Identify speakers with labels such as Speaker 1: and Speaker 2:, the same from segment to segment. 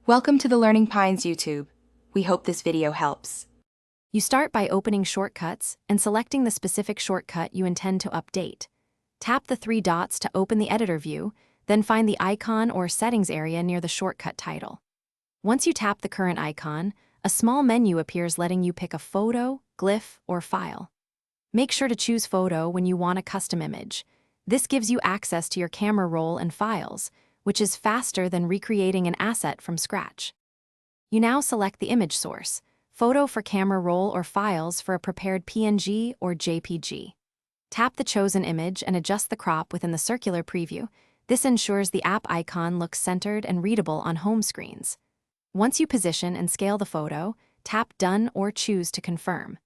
Speaker 1: Welcome to the Learning Pines YouTube. We hope this video helps.
Speaker 2: You start by opening Shortcuts and selecting the specific shortcut you intend to update. Tap the three dots to open the editor view, then find the icon or settings area near the shortcut title. Once you tap the current icon, a small menu appears letting you pick a photo, glyph, or file. Make sure to choose photo when you want a custom image. This gives you access to your camera roll and files, which is faster than recreating an asset from scratch. You now select the image source, photo for camera roll or files for a prepared PNG or JPG. Tap the chosen image and adjust the crop within the circular preview. This ensures the app icon looks centered and readable on home screens. Once you position and scale the photo, tap Done or Choose to confirm.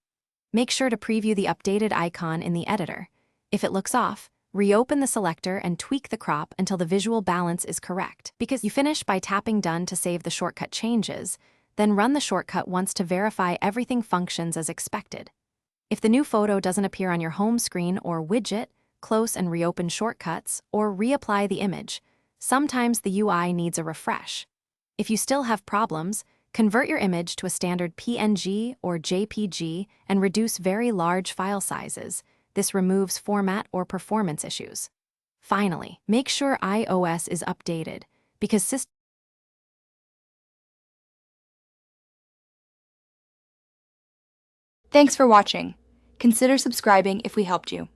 Speaker 2: Make sure to preview the updated icon in the editor. If it looks off, reopen the selector and tweak the crop until the visual balance is correct. Because you finish by tapping Done to save the shortcut changes, then run the shortcut once to verify everything functions as expected. If the new photo doesn't appear on your home screen or widget, close and reopen Shortcuts or reapply the image. Sometimes the UI needs a refresh. If you still have problems, convert your image to a standard PNG or JPG and reduce very large file sizes. This removes format or performance issues. Finally, make sure iOS is updated, because system
Speaker 1: Thanks for watching. Consider subscribing if we helped you.